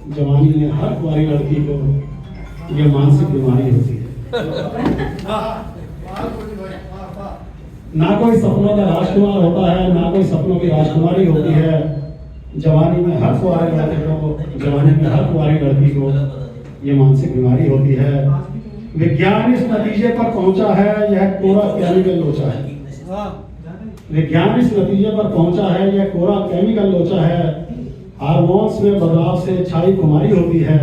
जवानी में हर कुंवारी लड़की को ये मानसिक बीमारी होती है। ना कोई सपनों का राजकुमार होता है, ना कोई सपनों की राजकुमारी होती है। जवानी में हर कुंवारी लड़के को, जवानी में हर कुंवारी लड़की को ये मानसिक बीमारी होती है। विज्ञान इस नतीजे पर पहुंचा है, यह कोरा केमिकल लोचा है। विज्ञान इस नतीजे पर पहुंचा है, यह कोरा केमिकल लोचा है। हार्मोन्स में बदलाव से छाई कुमारी होती है।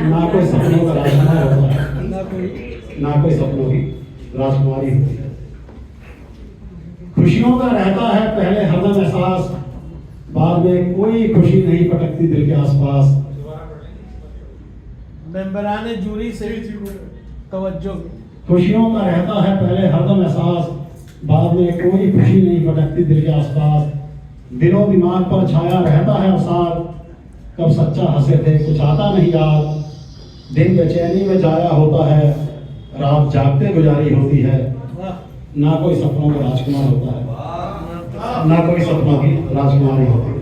ना कोई सपनों का राजकुमार होता है, ना कोई सपनों की राजकुमारी होती है। खुशियों का रहता है पहले हरदम एहसास, बाद में कोई खुशी नहीं पटकती दिल के आसपास। मेंबराने जूरी से तवज्जो। खुशियों का रहता है पहले हरदम एहसास, बाद में कोई खुशी नहीं पटकती दिल के आसपास। दिलो दिमाग पर छाया रहता है अवसाद, कब सच्चा हंसे थे कुछ आता नहीं याद। दिन बेचैनी में जाया होता है, रात जागते गुजारी होती है। ना कोई सपनों का राजकुमार होता है, ना कोई सपनों की राजकुमारी होती है।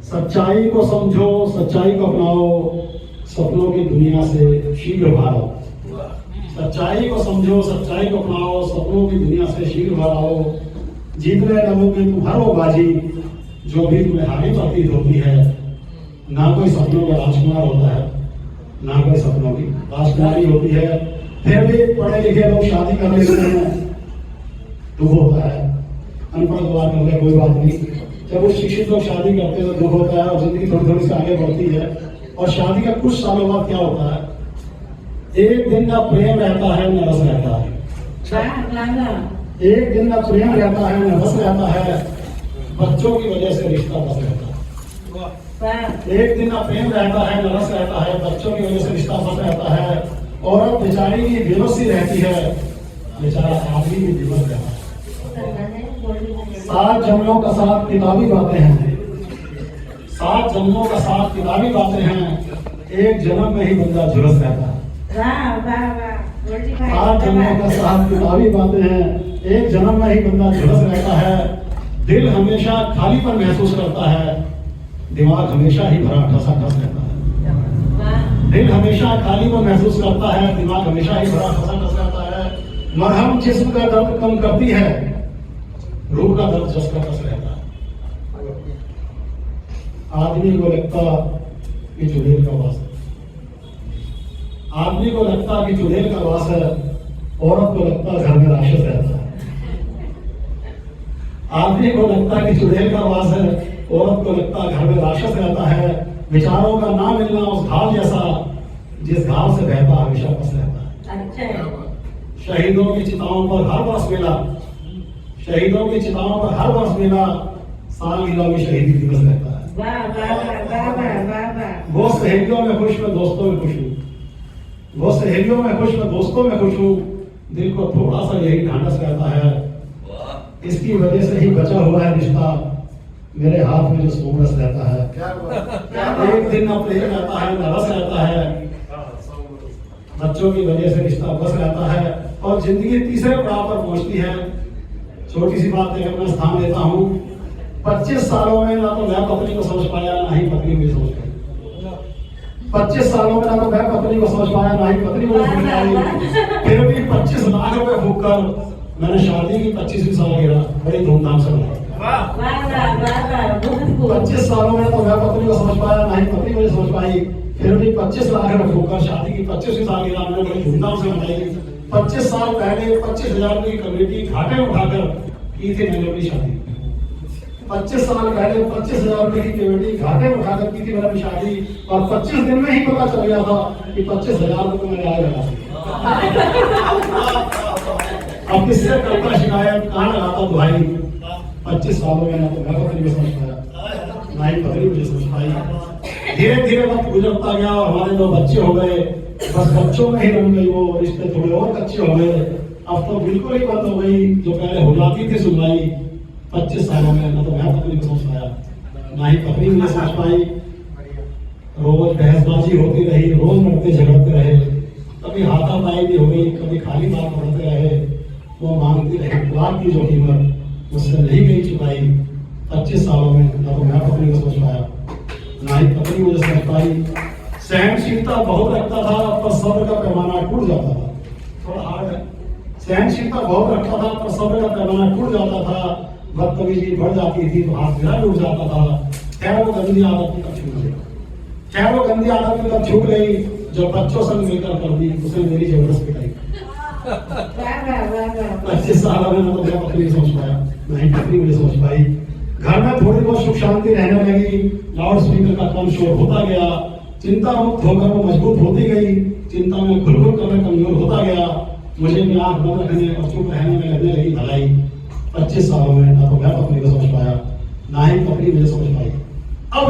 सच्चाई को समझो, सच्चाई को अपनाओ, सपनों की दुनिया से शीघ्र भागो। सच्चाई को समझो, सच्चाई को अपनाओ, सपनों की दुनिया से शीघ्र भागो। जीतने लगोगे तुम हर वो बाजी, जो भी तुम्हें हारी प्रतीत होती है। ना कोई सपनों का राजकुमार होता है, ना कोई सपनों की राजकुमारी होती है। फिर भी पढ़े लिखे लोग शादी कर लेते हैं, दुख होता है। अनपढ़ दुआ कर ले कोई बात नहीं, जब वो शिक्षित लोग शादी करते हैं तो दुख होता है और जिंदगी थोड़ी थोड़ी से आगे बढ़ती है। और शादी का कुछ सालों बाद क्या होता है, एक दिन का प्रेम रहता है न रस रहता है। एक दिन का प्रेम रहता है न रस रहता है, बच्चों की वजह से रिश्ता बस रहता है। एक दिन का प्रेम रहता है न रस रहता है, बच्चों की वजह से रिश्ता बस रहता है। औरत बेचारी की बेबसी रहती है, बेचारा आदमी भी बेबस रहता है। 7 जन्मों का साथ किताबी बातें हैं, 7 जन्मों का साथ किताबी बातें हैं, एक जन्म में ही बंदा झुलस रहता है। 7 जन्मों का साथ किताबी बातें हैं, एक जन्म में ही बंदा झुलस रहता है। दिल हमेशा खालीपन महसूस करता है, दिमाग हमेशा ही भरा ठसाठस रहता है। दिल हमेशा खालीपन महसूस करता है, दिमाग हमेशा ही भरा ठसाठस रहता है। मरहम जिस्म का दर्द कम करती है, रूह का दर्द जस का तस रहता है। आदमी को लगता कि चुड़ैल का वास है, आदमी को लगता कि चुड़ैल का वास है, औरत को लगता घर में राक्षस रहता है। आदमी को लगता कि चुड़ैल का वास है, औरत को लगता घर में राक्षस रहता है। विचारों का ना मिलना उस घाव जैसा, जिस घाव से बहता हमेशा पस रहता है। शहीदों की चिताओं पर हर वर्ष मिला, शहीदों की चिताओं पर हर वर्ष मिला, सालगिरह में शहीदी दिवस रहता है। वो सहेलियों में खुश, मैं दोस्तों में खुश हूँ। वो सहेलियों में खुश, मैं दोस्तों में खुश हूँ। दिल को थोड़ा सा यही ढांढस रहता है, इसकी वजह से ही बचा हुआ है रिश्ता, मेरे हाथ में जो सोमरस रहता है। एक दिन न प्रेम रहता है न रस रहता है, बच्चों की वजह से रिश्ता बस रहता है। और जिंदगी तीसरे पड़ाव पर पहुंचती है। छोटी सी बात है, मैं स्थान देता हूँ। 25 सालों में ना तो मैं पत्नी को समझ पाया, ना ही पत्नी मुझे समझ पाई। 25 सालों में ना तो मैं पत्नी को समझ पाया, ना ही पत्नी मुझे समझ पाई। फिर भी 25 लाख रुपए फूंक कर मैंने शादी की 25वीं सालगिरह बड़ी धूमधाम से मनाई। 25 सालों में तो मैं पत्नी को समझ पाया, ना ही पत्नी मुझे समझ पाई। फिर भी 25 लाख रुपए फूंक शादी की 25वीं सालगिरह मैंने बड़ी धूमधाम से मनाई। 25 साल पहले 25,000 की कमेटी घाटे उठाकर की थी मैंने अपनी शादी। 25 साल पहले 25,000 रुपए की कमेटी घाटे उठाकर की थी मैंने अपनी शादी। और 25 दिन में ही पता चल गया था कि 25,000 रुपए मैंने आए लगा दिए। अब किससे करता शिकायत, कहाँ लगाता दुहाई। 25 सालों में ना तो मैं पत्नी को समझ पाया, ना ही पत्नी मुझे समझ पाई। धीरे धीरे वक्त गुजरता गया और हमारे 2 बच्चे हो गए। बस बच्चों में ही रंग गई वो, रिश्ते थोड़े और कच्चे हो गए। अब तो बिल्कुल ही बंद हो गई जो पहले हो जाती थी सुनवाई। 25 सालों में ना तो मैं पत्नी को समझ पाया, ना ही पत्नी मुझे समझ पाई। रोज बहसबाजी होती रही, रोज लड़ते झगड़ते रहे, कभी हाथापाई भी हो गई, कभी खाली बात बढ़ते रहे। वो मांगती रही तलाक की जो कीमत मुझसे नहीं गई चुकाई। 25 सालों में ना तो मैं पत्नी को समझ पाया, ना ना ही पत्नी मुझे समझ पाई। सहनशीलता बहुत रखता था पर सब्र का पैमाना टूट जाता था। थोड़ा हार्ड है। सहनशीलता बहुत रखता था पर सब्र का पैमाना टूट जाता था। बदतमीजी बढ़ जाती थी तो हाथ मेरा टूट जाता था। खैर वो गंदी आदत कब छूट गई। खैर वो गंदी आदत कब छूट गई जो बच्चों संग मिलकर कर दी, उसने मेरी जबरदस्त पिटाई। 25 साल में तो मैं पत्नी समझ पाया, नहीं पत्नी मुझे समझ पाई। घर में थोड़ी बहुत सुख शांति रहने लगी। लाउड स्पीकर का कम शोर होता गया। चिंता मुक्त होकर वो मजबूत होती गई। चिंता में खुल खुल कर कमजोर होता गया। मुझे भी आंख बंद रखने और चुप रहने में लगने लगी भलाई। 25 सालों में ना तो मैं पत्नी को समझ पाया, ना ही पत्नी मुझे समझ पाई। अब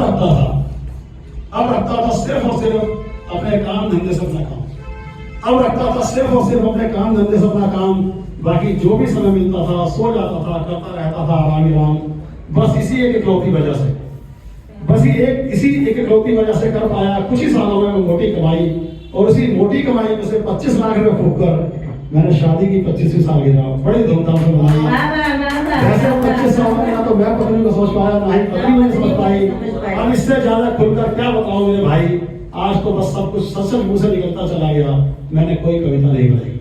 रखता था सिर्फ और सिर्फ अपने काम धंधे से अपना काम। अब रखता था सिर्फ और सिर्फ अपने काम धंधे से अपना काम। बाकी जो भी समय मिलता था सो जाता था, करता रहता था आराम। बस इसी एक इकलौती वजह से, इसी एक इकलौती वजह से कर पाया। कुछ ही सालों में मैं मोटी कमाई और उसी मोटी कमाई में से 25 लाख रुपए फूंक कर मैंने शादी की 25वीं सालगिरह बड़ी धूमधाम से मनाई। वैसे 25 साल में ना तो मैं पत्नी को समझ पाया, ना ही पत्नी मुझे समझ पाई। अब इससे ज्यादा खुलकर क्या बताऊं मेरे भाई। आज तो बस सब कुछ सच मुंह से निकलता चला गया। मैंने कोई कविता नहीं बनाई।